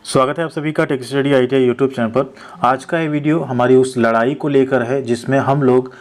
स्वागत है आप सभी का tech study ITI YouTube channel पर। आज का ये वीडियो हमारी उस लड़ाई को लेकर है जिसमें हम लोग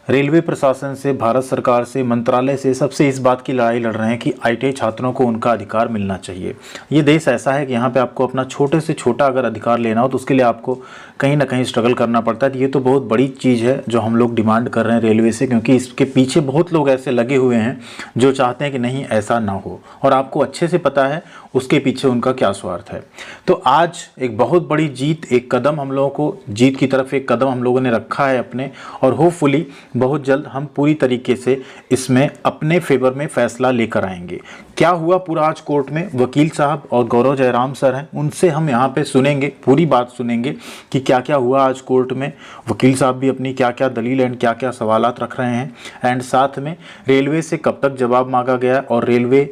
रेलवे प्रशासन से, भारत सरकार से, मंत्रालय से, सबसे इस बात की लड़ाई लड़ रहे हैं कि आईटीआई छात्रों को उनका अधिकार मिलना चाहिए। ये देश ऐसा है कि यहाँ पे आपको अपना छोटे से छोटा अगर अधिकार लेना हो तो उसके लिए आपको कहीं ना कहीं स्ट्रगल करना पड़ता है। तो ये तो बहुत बड़ी चीज़ है जो हम लोग डिमांड कर रहे हैं रेलवे से, क्योंकि इसके पीछे बहुत लोग ऐसे लगे हुए हैं जो चाहते हैं कि नहीं ऐसा ना हो, और आपको अच्छे से पता है उसके पीछे उनका क्या स्वार्थ है। तो आज एक बहुत बड़ी जीत, एक कदम हम लोगों को जीत की तरफ एक कदम हम लोगों ने रखा है अपने, और होपफुली बहुत जल्द हम पूरी तरीके से इसमें अपने फेवर में फैसला लेकर आएंगे। क्या हुआ पूरा आज कोर्ट में, वकील साहब और गौरव जयराम सर हैं, उनसे हम यहाँ पे सुनेंगे, पूरी बात सुनेंगे कि क्या क्या हुआ आज कोर्ट में। वकील साहब भी अपनी क्या क्या दलील एंड क्या क्या सवालात रख रहे हैं, एंड साथ में रेलवे से कब तक जवाब मांगा गया, और रेलवे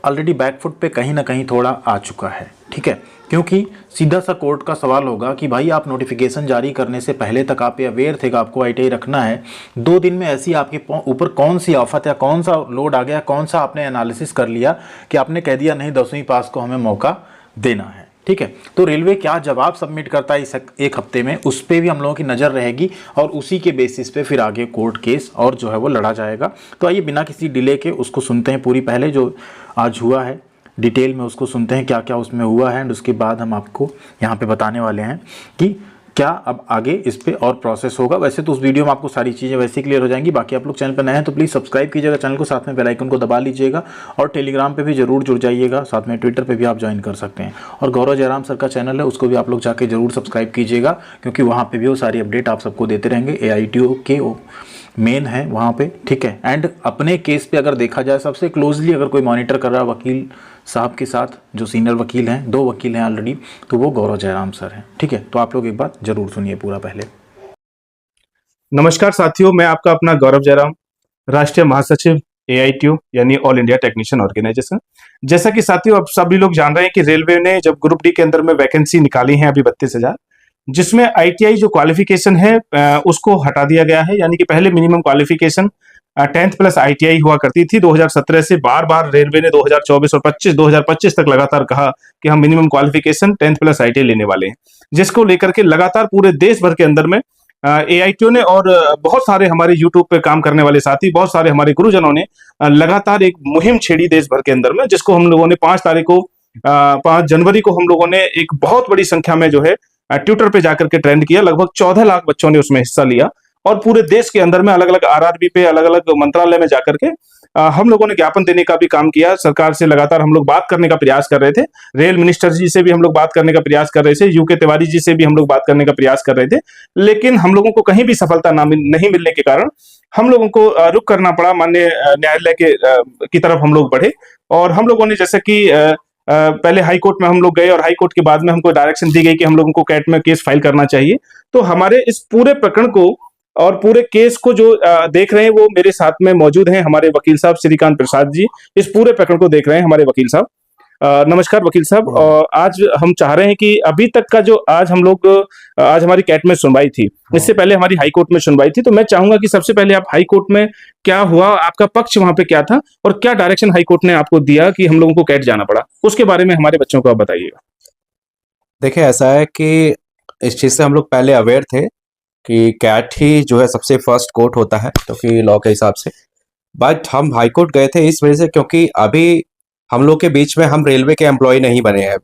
ऑलरेडी बैकफुट पे कहीं ना कहीं थोड़ा आ चुका है। ठीक है, क्योंकि सीधा सा कोर्ट का सवाल होगा कि भाई आप नोटिफिकेशन जारी करने से पहले तक आप ये अवेयर थे कि आपको आईटीआई रखना है। 2 दिन में ऐसी आपके ऊपर कौन सी आफत या कौन सा लोड आ गया, कौन सा आपने एनालिसिस कर लिया कि आपने कह दिया नहीं 10वीं पास को हमें मौका देना है। ठीक है, तो रेलवे क्या जवाब सबमिट करता है इस एक हफ्ते में, उस पर भी हम लोगों की नज़र रहेगी, और उसी के बेसिस पे फिर आगे कोर्ट केस और जो है वो लड़ा जाएगा। तो आइए बिना किसी डिले के उसको सुनते हैं, पूरी पहले जो आज हुआ है डिटेल में उसको सुनते हैं, क्या क्या उसमें हुआ है, एंड उसके बाद हम आपको यहाँ पे बताने वाले हैं कि क्या अब आगे इस पे और प्रोसेस होगा। वैसे तो उस वीडियो में आपको सारी चीज़ें वैसे क्लियर हो जाएंगी। बाकी आप लोग चैनल पर नए हैं तो प्लीज़ सब्सक्राइब कीजिएगा चैनल को, साथ में बेल आइकन को दबा लीजिएगा, और टेलीग्राम पे भी जरूर जुड़ जाइएगा, साथ में ट्विटर पे भी आप ज्वाइन कर सकते हैं। और गौरव जयराम सर का चैनल है, उसको भी आप लोग जाके जरूर सब्सक्राइब कीजिएगा, क्योंकि वहाँ पर भी वो सारी अपडेट आप सबको देते रहेंगे। AITO के मेन है वहाँ पे। ठीक है, एंड अपने केस पे अगर देखा जाए सबसे क्लोजली अगर कोई मॉनिटर कर रहा है वकील साहब के साथ, जो सीनियर वकील हैं, 2 वकील हैं ऑलरेडी, तो वो गौरव जयराम सर हैं। ठीक है, तो आप लोग एक बार जरूर सुनिए पूरा पहले। नमस्कार साथियों, मैं आपका अपना गौरव जयराम, राष्ट्रीय महासचिव AITO यानी ऑल इंडिया टेक्नीशियन ऑर्गेनाइजेशन। जैसा कि साथियों अब सभी लोग जान रहे हैं कि रेलवे ने जब ग्रुप डी के अंदर में वैकेंसी निकाली है अभी 32,000, जिसमें ITI जो क्वालिफिकेशन है उसको हटा दिया गया है। यानी कि पहले minimum qualification 10th plus ITI हुआ करती थी। 2017 से बार बार रेलवे ने 2024 और 2025 तक लगातार कहा कि हम minimum qualification 10th plus ITI लेने वाले हैं, जिसको लेकर के लगातार पूरे देश भर के अंदर में AITO ने और बहुत सारे हमारे यूट्यूब पे काम करने वाले साथी, बहुत सारे हमारे गुरुजनों ने लगातार एक मुहिम छेड़ी देश भर के अंदर में, जिसको हम लोगों ने 5 जनवरी को हम लोगों ने एक बहुत बड़ी संख्या में जो है ट्विटर पे जाकर के ट्रेंड किया। लगभग 14 लाख बच्चों ने उसमें हिस्सा लिया, और पूरे देश के अंदर में अलग अलग RRB पे, अलग अलग मंत्रालय में जाकर के हम लोगों ने ज्ञापन देने का भी काम किया। सरकार से लगातार हम लोग बात करने का प्रयास कर रहे थे, रेल मिनिस्टर जी से भी हम लोग बात करने का प्रयास कर रहे थे, UK तिवारी जी से भी हम लोग बात करने का प्रयास कर रहे थे, लेकिन हम लोगों को कहीं भी सफलता नहीं मिलने के कारण हम लोगों को रुक करना पड़ा। माननीय न्यायालय की तरफ हम लोग बढ़े, और हम लोगों ने जैसे कि पहले हाई कोर्ट में हम लोग गए, और हाई कोर्ट के बाद में हमको डायरेक्शन दी गई कि हम लोगों को कैट में केस फाइल करना चाहिए। तो हमारे इस पूरे प्रकरण को और पूरे केस को जो देख रहे हैं वो मेरे साथ में मौजूद हैं हमारे वकील साहब श्रीकांत प्रसाद जी। इस पूरे प्रकरण को देख रहे हैं हमारे वकील साहब। नमस्कार वकील साहब। आज हम चाह रहे हैं कि अभी तक का जो आज हमारी कैट में सुनवाई थी, इससे पहले हमारी हाई कोर्ट में सुनवाई थी, तो मैं चाहूंगा कि सबसे पहले आप हाई कोर्ट में क्या हुआ, आपका पक्ष वहां पे क्या था, और क्या डायरेक्शन हाई कोर्ट ने आपको दिया कि हम लोगों को कैट जाना पड़ा, उसके बारे में हमारे बच्चों को आप बताइएगा। देखिए, ऐसा है कि इस चीज़ से हम लोग पहले अवेयर थे कि कैट ही जो है सबसे फर्स्ट कोर्ट होता है, क्योंकि लॉ के हिसाब से। बट हम हाई कोर्ट गए थे इस वजह से क्योंकि अभी हम लोग के बीच में हम रेलवे के एम्प्लॉय नहीं बने हैं।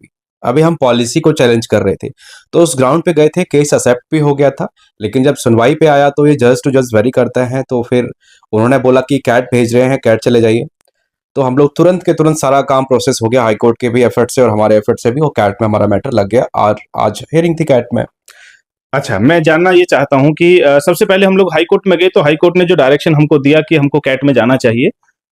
अभी हम पॉलिसी को चैलेंज कर रहे थे, तो उस ग्राउंड पे गए थे। केस एक्सेप्ट भी हो गया था, लेकिन जब सुनवाई पे आया तो ये जज टू जज वेरी करते हैं, तो फिर उन्होंने बोला कि कैट भेज रहे हैं, कैट चले जाइए। तो हम लोग तुरंत के तुरंत सारा काम प्रोसेस हो गया, हाईकोर्ट के भी एफर्ट से और हमारे एफर्ट से भी, वो कैट में हमारा मैटर लग गया। आज हियरिंग थी कैट में। अच्छा, मैं जानना ये चाहता हूं कि सबसे पहले हम लोग हाई कोर्ट में गए, तो हाई कोर्ट ने जो डायरेक्शन हमको दिया कि हमको कैट में जाना चाहिए,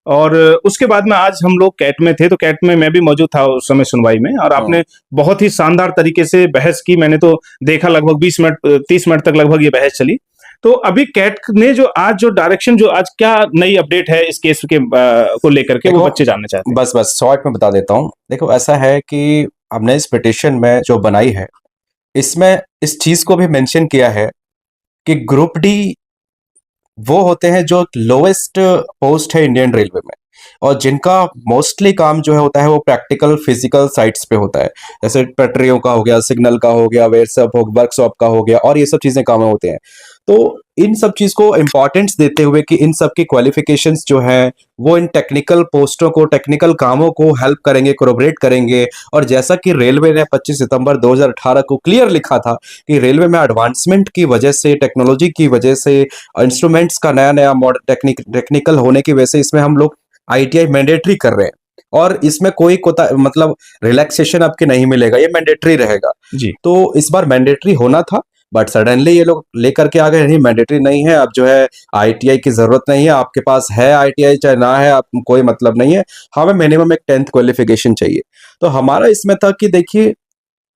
और उसके बाद में आज हम लोग कैट में थे, तो कैट में मैं भी मौजूद था उस समय सुनवाई में, और आपने बहुत ही शानदार तरीके से बहस की। मैंने तो देखा लगभग 20 मिनट 30 मिनट तक लगभग ये बहस चली। तो अभी कैट ने जो आज जो डायरेक्शन, जो आज क्या नई अपडेट है इस केस के को लेकर के, वो बच्चे जानना चाहते हैं। बस शॉर्ट में बता देता हूँ। देखो, ऐसा है कि हमने इस पिटिशन में जो बनाई है, इसमें इस चीज को भी मेंशन किया है कि ग्रुप डी वो होते हैं जो लोएस्ट पोस्ट है इंडियन रेलवे में। और जिनका मोस्टली काम जो है होता है वो प्रैक्टिकल फिजिकल साइट्स पे होता है, जैसे पटरियों का हो गया, सिग्नल का हो गया, वर्कशॉप का हो गया, और ये सब चीजें काम होते हैं। तो इन सब चीज को इंपॉर्टेंस देते हुए कि इन सब की क्वालिफिकेशंस जो है वो इन टेक्निकल पोस्टों को, टेक्निकल कामों को हेल्प करेंगे, कोरोबरेट करेंगे। और जैसा कि रेलवे ने 25 सितंबर 2018 को क्लियर लिखा था कि रेलवे में एडवांसमेंट की वजह से, टेक्नोलॉजी की वजह से, इंस्ट्रूमेंट्स का नया नया मॉडल टेक्निकल होने की वजह से इसमें हम लोग आईटीआई मैंडेटरी कर रहे हैं, और इसमें कोई मतलब रिलैक्सेशन आपके नहीं मिलेगा, ये मैंडेटरी रहेगा। जी। तो इस बार मैंडेटरी होना था, बट सडनली ये लोग लेकर के आ गए नहीं मैंडेटरी नहीं है, अब जो है आईटीआई की जरूरत नहीं है, आपके पास है आईटीआई चाहे ना है, आप कोई मतलब नहीं है, हमें मिनिमम एक 10th क्वालिफिकेशन चाहिए। तो हमारा इसमें था कि देखिए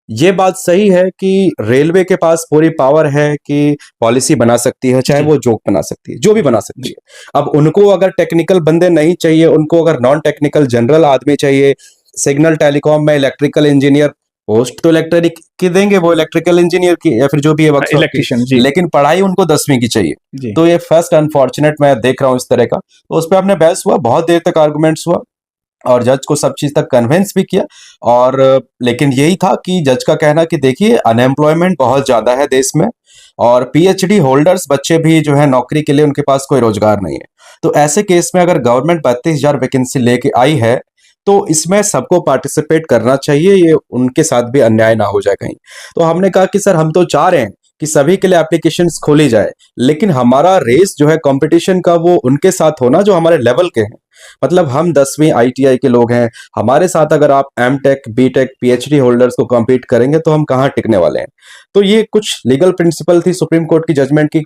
ये बात सही है कि रेलवे के पास पूरी पावर है कि पॉलिसी बना सकती है, चाहे जी। वो जोक बना सकती है, जो भी बना सकती है। अब उनको अगर टेक्निकल बंदे नहीं चाहिए, उनको अगर नॉन टेक्निकल जनरल आदमी चाहिए, सिग्नल टेलीकॉम में इलेक्ट्रिकल इंजीनियर, पोस्ट तो इलेक्ट्रिक की देंगे, वो इलेक्ट्रिकल इंजीनियर की या फिर जो भी है वर्कशॉप इलेक्ट्रिशियन, की, जी। लेकिन पढ़ाई उनको 10वीं की चाहिए। जी। तो ये फर्स्ट अनफॉर्चुनेट मैं देख रहा हूँ इस तरह का। तो उस पर हमने बहस हुआ, बहुत देर तक आर्गुमेंट्स हुआ, और जज को सब चीज तक कन्विंस भी किया। और लेकिन यही था कि जज का कहना कि देखिए अनएम्प्लॉयमेंट बहुत ज्यादा है देश में, और पीएचडी होल्डर्स बच्चे भी जो है नौकरी के लिए उनके पास कोई रोजगार नहीं है। तो ऐसे केस में अगर गवर्नमेंट 32,000 वैकेंसी लेके आई है तो इसमें सबको पार्टिसिपेट करना चाहिए, ये उनके साथ भी अन्याय ना हो जाए कहीं। तो हमने कहा कि सर हम तो चाह रहे हैं कि सभी के लिए एप्लीकेशंस खोली जाए, लेकिन हमारा रेस जो है कंपटीशन का वो उनके साथ होना जो हमारे लेवल के हैं। मतलब हम 10वीं आईटीआई के लोग हैं, हमारे साथ अगर आप एमटेक, बीटेक, पीएचडी होल्डर्स को compete करेंगे तो हम कहाँ टिकने वाले हैं। तो ये कुछ लीगल प्रिंसिपल थी सुप्रीम कोर्ट की जजमेंट की,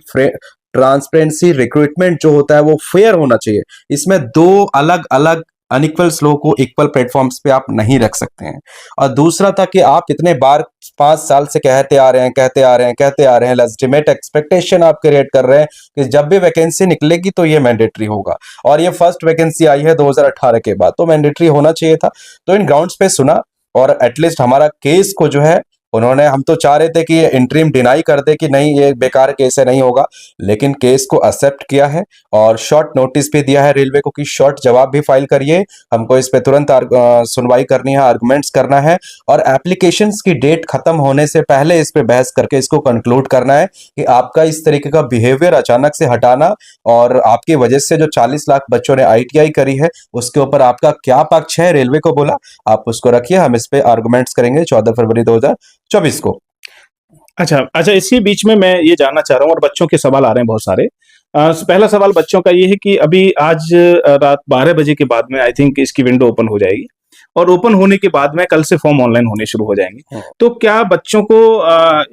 ट्रांसपेरेंसी रिक्रूटमेंट जो होता है वो फेयर होना चाहिए। इसमें दो अलग अलग अनइक्वल्स लोगों को इक्वल प्लेटफॉर्म्स पे आप नहीं रख सकते हैं। और दूसरा था कि आप इतने बार 5 साल से कहते आ रहे हैं, लेजिटिमेट एक्सपेक्टेशन आप क्रिएट कर रहे हैं कि जब भी वैकेंसी निकलेगी तो ये मैंडेटरी होगा, और ये फर्स्ट वैकेंसी आई है 2018 के बाद, तो मैंडेटरी होना चाहिए था। तो इन ग्राउंड्स पे सुना, और एटलीस्ट हमारा केस को जो है उन्होंने, हम तो चाह रहे थे कि ये इंटरिम डिनाई कर दे कि नहीं ये बेकार केस है, नहीं होगा, लेकिन केस को एक्सेप्ट किया है और शॉर्ट नोटिस भी दिया है रेलवे को कि शॉर्ट जवाब भी फाइल करिए, हमको इस पे तुरंत सुनवाई करनी है, आर्गुमेंट्स करना है, और एप्लीकेशंस की डेट खत्म होने से पहले इस पे बहस करके इसको कंक्लूड करना है कि आपका इस तरीके का बिहेवियर अचानक से हटाना, और आपकी वजह से जो 40 लाख बच्चों ने आईटीआई करी है उसके ऊपर आपका क्या पक्ष है। रेलवे को बोला आप उसको रखिए, हम इस पे आर्गुमेंट्स करेंगे 14 फरवरी 2024 को। अच्छा, इसी बीच में मैं ये जानना चाह रहा हूँ, और बच्चों के सवाल आ रहे हैं बहुत सारे। पहला सवाल बच्चों का ये है कि अभी आज रात 12 बजे के बाद में आई थिंक इसकी विंडो ओपन हो जाएगी, और ओपन होने के बाद में कल से फॉर्म ऑनलाइन होने शुरू हो जाएंगे। तो क्या बच्चों को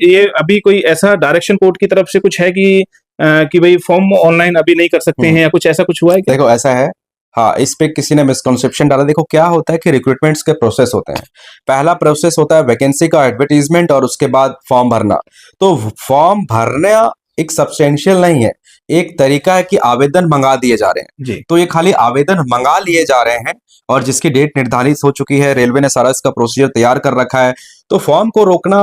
ये अभी कोई ऐसा डायरेक्शन कोर्ट की तरफ से कुछ है कि भाई फॉर्म ऑनलाइन अभी नहीं कर सकते हैं, या कुछ ऐसा कुछ हुआ है क्या? देखो ऐसा है, हाँ, इस पे किसी ने मिसकंसेप्शन डाला। देखो क्या होता है कि रिक्रूटमेंट्स के प्रोसेस होते हैं। पहला प्रोसेस होता है वैकेंसी का एडवर्टीजमेंट, और उसके बाद फॉर्म भरना। तो फॉर्म भरना एक सब्सटेंशियल नहीं है, एक तरीका है कि आवेदन मंगा दिए जा रहे हैं। जी। तो ये खाली आवेदन मंगा लिए जा रहे हैं, और जिसकी डेट निर्धारित हो चुकी है, रेलवे ने सारा इसका प्रोसीजर तैयार कर रखा है। तो फॉर्म को रोकना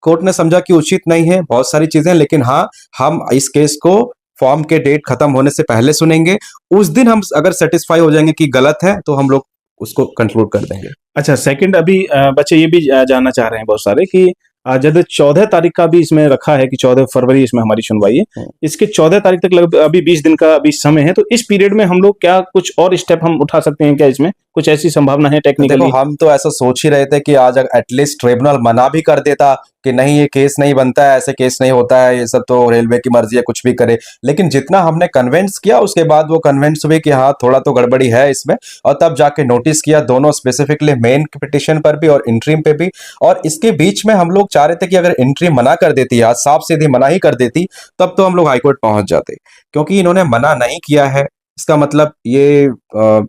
कोर्ट ने समझा कि उचित नहीं है, बहुत सारी चीजें, लेकिन हाँ, हम इस केस को फॉर्म के डेट खत्म होने से पहले सुनेंगे। उस दिन हम अगर सेटिस्फाई हो जाएंगे कि गलत है तो हम लोग उसको कंक्लूड कर देंगे। अच्छा, सेकंड, अभी बच्चे ये भी जानना चाह रहे हैं बहुत सारे कि जब 14 तारीख का भी इसमें रखा है कि 14 फरवरी इसमें हमारी सुनवाई है, इसके 14 तारीख तक लगभग अभी 20 दिन का अभी समय है। तो इस पीरियड में हम लोग क्या कुछ और स्टेप हम उठा सकते हैं क्या? इसमें कुछ ऐसी संभावना है टेक्निकली? देखो हम तो ऐसा सोच ही रहे थे कि आज एटलीस्ट ट्रिब्यूनल मना भी कर देता कि नहीं ये केस नहीं बनता है, ऐसे केस नहीं होता है, ये सब तो रेलवे की मर्जी है, कुछ भी करे। लेकिन जितना हमने कन्विंस किया उसके बाद वो कन्विंस हुए कि हाँ थोड़ा तो गड़बड़ी है इसमें, और तब जाके नोटिस किया दोनों, स्पेसिफिकली मेन पिटिशन पर भी और इंट्रीम पे भी। और इसके बीच में हम लोग चाह रहे थे कि अगर इंट्रीम मना कर देती, आज साफ सीधी मना ही कर देती, तब तो हम लोग हाईकोर्ट पहुंच जाते। क्योंकि इन्होंने मना नहीं किया है, इसका मतलब ये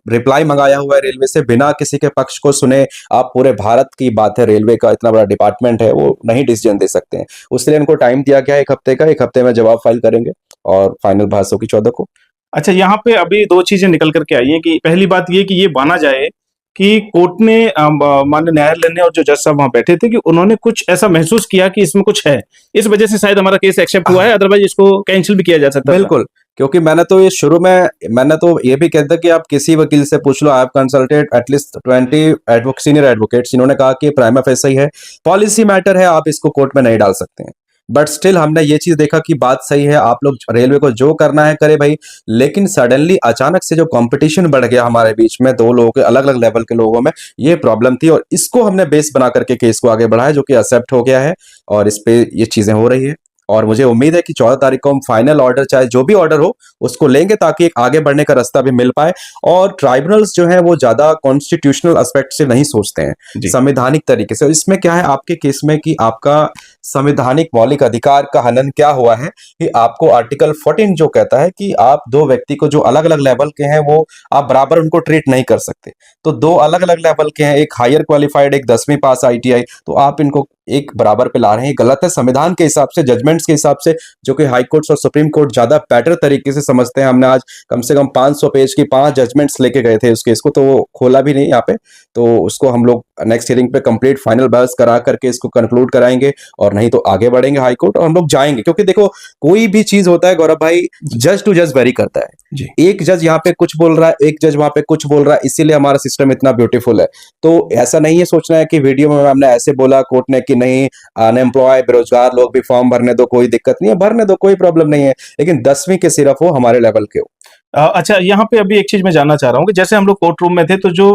रिप्लाई मंगाया हुआ है रेलवे से बिना किसी के पक्ष को सुने। आप पूरे भारत की बात है, रेलवे का इतना बड़ा डिपार्टमेंट है, वो नहीं डिसीजन दे सकते हैं। उसके लिए इनको टाइम दिया गया है 1 हफ्ते का, 1 हफ्ते में जवाब फाइल करेंगे और फाइनल बहस होगी 14 को। अच्छा, यहाँ पे अभी 2 चीजें निकल करके आई हैं कि पहली बात ये कि ये माना जाए कि कोर्ट ने, माननीय न्यायालय ने और जो जज साहब वहां बैठे थे, कि उन्होंने कुछ ऐसा महसूस किया कि इसमें कुछ है, इस वजह से शायद हमारा केस एक्सेप्ट हुआ है, अदरवाइज इसको कैंसिल भी किया जा सकता है। बिल्कुल, क्योंकि मैंने तो ये भी कहता कि आप किसी वकील से पूछ लो, I have consulted at least 20 senior advocates, इन्होंने कहा कि प्राइमा फेसी है, पॉलिसी मैटर है, आप इसको कोर्ट में नहीं डाल सकते हैं। बट स्टिल हमने ये चीज देखा कि बात सही है, आप लोग रेलवे को जो करना है करे भाई, लेकिन सडनली अचानक से जो कंपटीशन बढ़ गया हमारे बीच में, दो लोगों के अलग अलग लेवल के लोगों में, ये प्रॉब्लम थी और इसको हमने बेस बना करके केस को आगे बढ़ाया, जो कि एक्सेप्ट हो गया है और इस पे ये चीजें हो रही है। और मुझे उम्मीद है कि 14 तारीख को हम फाइनल ऑर्डर, चाहे जो भी ऑर्डर हो, उसको लेंगे ताकि एक आगे बढ़ने का रास्ता भी मिल पाए। और ट्राइब्यूनल्स जो है वो ज्यादा कॉन्स्टिट्यूशनल एस्पेक्ट से नहीं सोचते हैं, संवैधानिक तरीके से। इसमें क्या है आपके केस में कि आपका संवैधानिक मौलिक अधिकार का हनन क्या हुआ है कि आपको आर्टिकल 14 जो कहता है कि आप दो व्यक्ति को जो अलग अलग लेवल के हैं वो आप बराबर उनको ट्रीट नहीं कर सकते। तो दो अलग अलग लेवल के हैं, एक हायर क्वालिफाइड, एक 10वीं पास ITI, तो आप इनको एक बराबर पे ला रहे हैं, गलत है संविधान के हिसाब से, जजमेंट्स के हिसाब से, जो कि हाई कोर्ट्स और सुप्रीम कोर्ट ज्यादा बेटर तरीके से समझते हैं। हमने आज कम से कम 500 पेज की 5 जजमेंट्स लेके गए थे उस केस को, तो वो खोला भी नहीं यहाँ पे, तो उसको हम लोग नेक्स्ट हियरिंग पे कंप्लीट फाइनल बहस करा करके इसको कंक्लूड कराएंगे, और नहीं तो आगे बढ़ेंगे हाई कोर्ट और हम लोग जाएंगे। क्योंकि देखो कोई भी चीज होता है गौरव भाई, जज टू जज वेरी करता है। एक जज यहाँ पे कुछ बोल रहा है, एक जज वहां पे कुछ बोल रहा है, इसीलिए हमारा सिस्टम इतना ब्यूटीफुल है। तो ऐसा नहीं है सोचना है कि वीडियो में हमने ऐसे बोला कोर्ट ने कि नहीं अनएम्प्लॉय बेरोजगार लोग भी फॉर्म भरने दो, कोई दिक्कत नहीं है, भरने दो, कोई प्रॉब्लम नहीं है, लेकिन 10वीं के सिर्फ हो, हमारे लेवल के हो। अच्छा, यहाँ पे अभी एक चीज मैं जानना चाह रहा हूँ कि जैसे हम लोग कोर्ट रूम में थे तो जो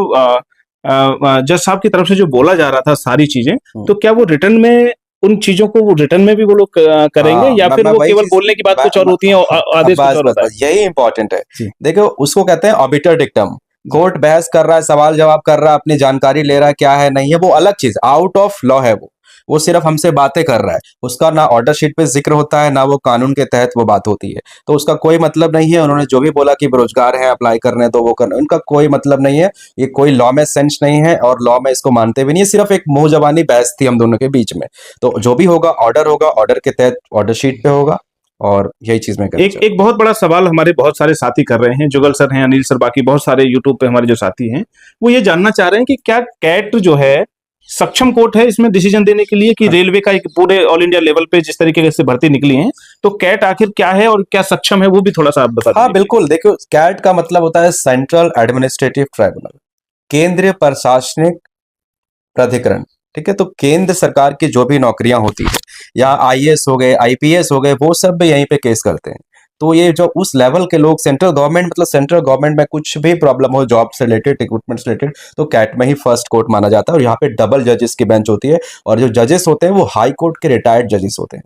जज साहब की तरफ से जो बोला जा रहा था सारी चीजें, तो क्या वो रिटर्न में उन चीजों को वो रिटर्न में भी वो लोग करेंगे, या फिर वो केवल बोलने की बात कुछ और होती है और आदेश कुछ और होता है? यही इंपॉर्टेंट है। देखो उसको कहते हैं ऑबिटर डिक्टम। कोर्ट बहस कर रहा है, सवाल जवाब कर रहा है, अपनी जानकारी ले रहा है, क्या है नहीं है, वो अलग चीज, आउट ऑफ लॉ है वो सिर्फ हमसे बातें कर रहा है। उसका ना ऑर्डर शीट पे जिक्र होता है, ना वो कानून के तहत वो बात होती है, तो उसका कोई मतलब नहीं है। उन्होंने जो भी बोला कि बेरोजगार हैं अप्लाई करने तो वो करना, उनका कोई मतलब नहीं है, ये कोई लॉ में सेंस नहीं है और लॉ में इसको मानते भी नहीं है, सिर्फ एक मुंह जबानी बहस थी हम दोनों के बीच में। तो जो भी होगा ऑर्डर के तहत ऑर्डर शीट पे होगा, और यही चीज में एक बहुत बड़ा सवाल हमारे बहुत सारे साथी कर रहे हैं, जुगल सर हैं, अनिल सर, बाकी बहुत सारे यूट्यूब पे हमारे जो साथी हैं, वो ये जानना चाह रहे हैं कि क्या कैट जो है सक्षम कोर्ट है इसमें डिसीजन देने के लिए कि रेलवे का एक पूरे ऑल इंडिया लेवल पे जिस तरीके से भर्ती निकली है, तो कैट आखिर क्या है और क्या सक्षम है, वो भी थोड़ा सा आप बता दीजिए। हाँ बिल्कुल, देखो कैट का मतलब होता है सेंट्रल एडमिनिस्ट्रेटिव ट्राइब्यूनल, केंद्रीय प्रशासनिक प्राधिकरण। ठीक है, तो केंद्र सरकार की जो भी नौकरियां होती है, या IAS हो गए, IPS हो गए, वो सब भी यहीं पे केस करते हैं। तो ये जो उस लेवल के लोग, सेंट्रल गवर्नमेंट, मतलब सेंट्रल गवर्नमेंट में कुछ भी प्रॉब्लम हो जॉब से रिलेटेड, रिक्रूटमेंट से रिलेटेड, तो कैट में ही फर्स्ट कोर्ट माना जाता है। और यहाँ पे डबल जजेस की बेंच होती है, और जो जजेस होते हैं वो हाई कोर्ट के रिटायर्ड जजेस होते हैं,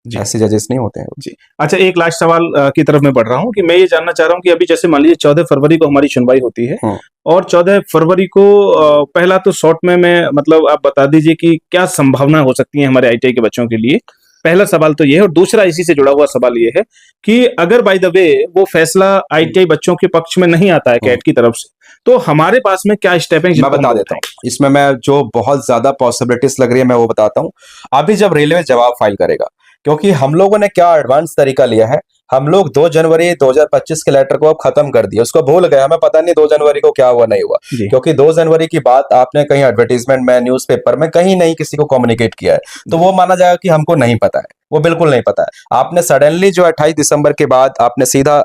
ऐसे जजेस नहीं होते हैं जी। अच्छा, एक लास्ट सवाल की तरफ मैं बढ़ रहा हूँ कि मैं ये जानना चाह रहा हूँ कि अभी जैसे मान लीजिए 14 फरवरी को हमारी सुनवाई होती है, और 14 फरवरी को पहला तो शॉर्ट में मैं मतलब आप बता दीजिए कि क्या संभावना हो सकती है हमारे ITI के बच्चों के लिए। पहला सवाल तो ये है, और दूसरा इसी से जुड़ा हुआ सवाल ये है कि अगर बाय द वे वो फैसला ITI बच्चों के पक्ष में नहीं आता है कैट की तरफ से, तो हमारे पास में क्या स्टेप है? मैं बता देता हूँ इसमें, मैं जो बहुत ज्यादा पॉसिबिलिटीज लग रही है मैं वो बताता हूँ। अभी जब रेलवे जवाब फाइल करेगा, क्योंकि हम लोगों ने क्या एडवांस तरीका लिया है, हम लोग 2 जनवरी 2025 के लेटर को अब खत्म कर दिया, उसको भूल गए, हमें पता नहीं 2 जनवरी को क्या हुआ नहीं हुआ, क्योंकि 2 जनवरी की बात आपने कहीं एडवर्टीजमेंट में, न्यूज़पेपर में कहीं नहीं किसी को कम्युनिकेट किया है, तो वो माना जाएगा कि हमको नहीं पता है, वो बिल्कुल नहीं पता है। आपने सडनली जो 28 दिसंबर के बाद आपने सीधा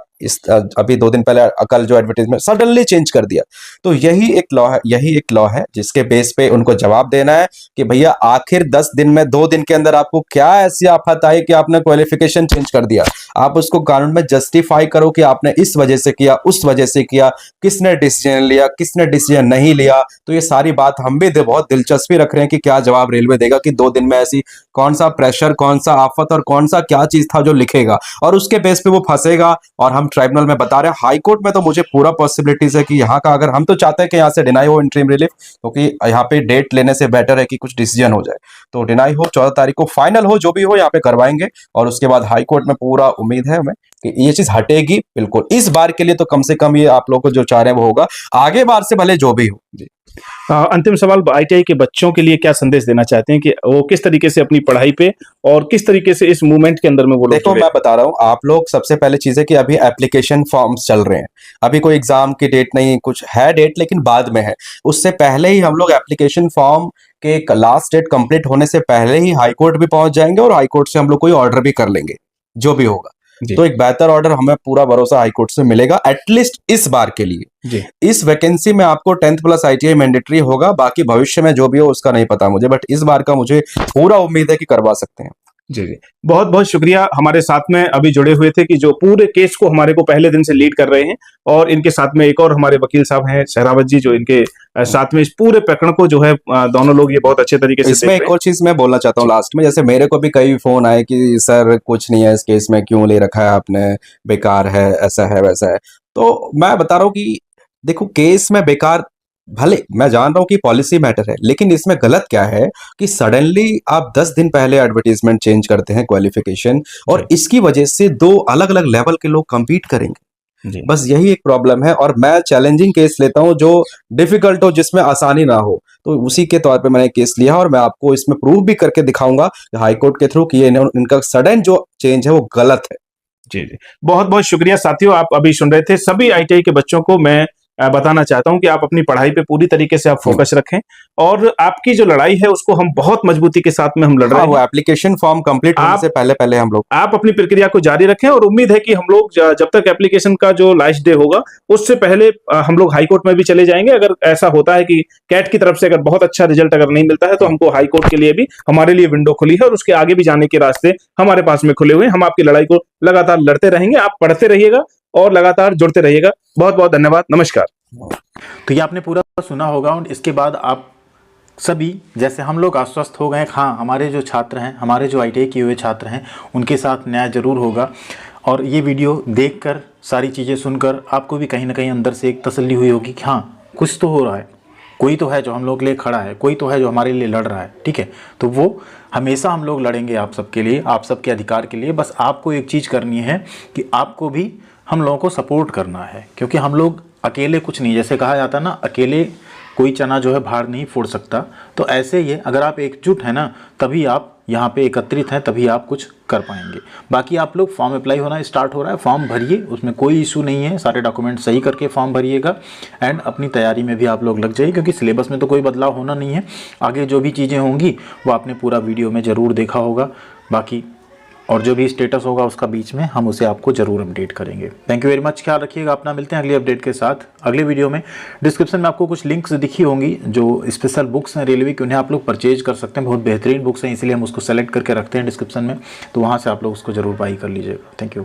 अभी 2 दिन पहले कल जो एडवर्टीजमेंट सडनली चेंज कर दिया, तो यही एक लॉ है जिसके बेस पे उनको जवाब देना है कि भैया आखिर 10 दिन में, 2 दिन के अंदर आपको क्या ऐसी आफत आई कि आपने क्वालिफिकेशन चेंज कर दिया। आप उसको कानून में जस्टिफाई करो कि आपने इस वजह से किया, उस वजह से किया, किसने डिसीजन लिया, किसने डिसीजन नहीं लिया। तो ये सारी बात हम भी बहुत दिलचस्पी रख रहे हैं कि क्या जवाब रेलवे देगा कि 2 दिन में ऐसी कौन सा प्रेशर, कौन सा आफत और कौन सा क्या चीज था जो लिखेगा, और उसके बेस पे वो फंसेगा और हम ट्राइब्यूनल में बता रहे हैं। हाई कोर्ट में तो मुझे पूरा पॉसिबिलिटीज है कि यहाँ का, अगर हम तो चाहते हैं कि यहाँ से डिनाई हो इंटरिम रिलीफ, क्योंकि यहाँ पे डेट लेने से बेटर है कि कुछ डिसीजन हो जाए, तो डिनाई हो, 14 तारीख को फाइनल हो, जो भी हो यहाँ पे करवाएंगे, और उसके बाद हाई कोर्ट में पूरा उम्मीद है हमें कि ये चीज हटेगी बिल्कुल। इस बार के लिए तो कम से कम ये आप लोग को जो चाह रहे हैं वो होगा, आगे बार से भले जो भी हो जी। अंतिम सवाल, ITI के बच्चों के लिए क्या संदेश देना चाहते हैं कि वो किस तरीके से अपनी पढ़ाई पे और किस तरीके से इस मूवमेंट के अंदर में वो लोग? देखो मैं बता रहा हूँ आप लोग, सबसे पहले चीज है कि अभी एप्लीकेशन फॉर्म्स चल रहे हैं, अभी कोई एग्जाम की डेट नहीं, कुछ है डेट लेकिन बाद में है। उससे पहले ही हम लोग एप्लीकेशन फॉर्म के लास्ट डेट कंप्लीट होने से पहले ही हाई कोर्ट भी पहुंच जाएंगे, और हाई कोर्ट से हम लोग कोई ऑर्डर भी कर लेंगे, जो भी होगा। जी। तो एक बेहतर ऑर्डर हमें पूरा भरोसा हाईकोर्ट से मिलेगा एटलीस्ट इस बार के लिए। जी इस वैकेंसी में आपको 10th प्लस ITI मैंडेटरी होगा, बाकी भविष्य में जो भी हो उसका नहीं पता मुझे, बट इस बार का मुझे पूरा उम्मीद है कि करवा सकते हैं। जी जी, बहुत बहुत शुक्रिया हमारे साथ में अभी जुड़े हुए थे कि जो पूरे केस को हमारे को पहले दिन से लीड कर रहे हैं, और इनके साथ में एक और हमारे वकील साहब हैं सहरावत जी, जो इनके साथ में इस पूरे प्रकरण को जो है दोनों लोग ये बहुत अच्छे तरीके से इसमें देख एक रहे और चीज मैं बोलना चाहता हूँ लास्ट में, जैसे मेरे को भी कई फोन आए कि सर कुछ नहीं है इस केस में, क्यों ले रखा है आपने, बेकार है, ऐसा है वैसा है। तो मैं बता रहा हूँ कि देखो केस में बेकार, भले मैं जान रहा हूँ कि पॉलिसी मैटर है, लेकिन इसमें गलत क्या है कि सडनली आप 10 दिन पहले एडवर्टीजमेंट चेंज करते हैं क्वालिफिकेशन, और इसकी वजह से 2 अलग अलग लेवल के लोग compete करेंगे। हैं। जी बस यही एक प्रॉब्लम है, और मैं चैलेंजिंग केस लेता हूं जो डिफिकल्ट हो, जिसमें आसानी ना हो, तो उसी के तौर पे मैंने केस लिया, और मैं आपको इसमें प्रूव भी करके दिखाऊंगा हाई कोर्ट के थ्रू कि ये इनका सडन जो चेंज है वो गलत है। जी जी, बहुत बहुत शुक्रिया साथियों। आप अभी सुन रहे थे सभी ITI के बच्चों को मैं बताना चाहता हूं कि आप अपनी पढ़ाई पे पूरी तरीके से आप फोकस रखें, और आपकी जो लड़ाई है उसको हम बहुत मजबूती के साथ में हम लड़ रहे हाँ, वो हैं। एप्लीकेशन फॉर्म कंप्लीट होने आप- से पहले पहले हम लोग आप अपनी प्रक्रिया को जारी रखें, और उम्मीद है कि हम लोग जब तक एप्लीकेशन का जो लास्ट डे होगा उससे पहले हम लोग हाई कोर्ट में भी चले जाएंगे। अगर ऐसा होता है कि कैट की तरफ से अगर बहुत अच्छा रिजल्ट अगर नहीं मिलता है, तो हमको हाई कोर्ट के लिए भी हमारे लिए विंडो खुली है, और उसके आगे भी जाने के रास्ते हमारे पास में खुले हुए हैं। हम आपकी लड़ाई को लगातार लड़ते रहेंगे। आप पढ़ते रहिएगा और लगातार जुड़ते रहिएगा। बहुत बहुत धन्यवाद, नमस्कार। तो ये आपने पूरा सुना होगा, और इसके बाद आप सभी जैसे हम लोग आश्वस्त हो गए, हाँ हमारे जो छात्र हैं, हमारे जो ITI किए हुए छात्र हैं, उनके साथ न्याय जरूर होगा। और ये वीडियो देखकर, सारी चीज़ें सुनकर आपको भी कहीं ना कहीं अंदर से एक तसल्ली हुई होगी कि हाँ कुछ तो हो रहा है, कोई तो है जो हम लोग के लिए खड़ा है, कोई तो है जो हमारे लिए लड़ रहा है। ठीक है, तो वो हमेशा हम लोग लड़ेंगे आप सबके लिए, आप सबके अधिकार के लिए। बस आपको एक चीज़ करनी है कि आपको भी हम लोगों को सपोर्ट करना है, क्योंकि हम लोग अकेले कुछ नहीं, जैसे कहा जाता ना, अकेले कोई चना जो है बाहर नहीं फोड़ सकता। तो ऐसे ही है, अगर आप एकजुट हैं ना, तभी आप यहाँ पे एकत्रित हैं, तभी आप कुछ कर पाएंगे। बाकी आप लोग फॉर्म अप्लाई होना स्टार्ट हो रहा है, फॉर्म भरिए, उसमें कोई इशू नहीं है, सारे डॉक्यूमेंट सही करके फॉर्म भरिएगा। एंड अपनी तैयारी में भी आप लोग लग जाइए, क्योंकि सिलेबस में तो कोई बदलाव होना नहीं है। आगे जो भी चीज़ें होंगी वो आपने पूरा वीडियो में ज़रूर देखा होगा। बाकी और जो भी स्टेटस होगा उसका बीच में हम उसे आपको ज़रूर अपडेट करेंगे। थैंक यू वेरी मच, ख्याल रखिएगा अपना। मिलते हैं अगले अपडेट के साथ अगले वीडियो में। डिस्क्रिप्शन में आपको कुछ लिंक्स दिखी होंगी जो स्पेशल बुक्स हैं रेलवे की, उन्हें आप लोग परचेज कर सकते हैं। बहुत बेहतरीन बुक्स हैं, इसलिए हम उसको सेलेक्ट करके रखते हैं डिस्क्रिप्शन में, तो वहाँ से आप लोग उसको ज़रूर बाई कर लीजिएगा। Thank you.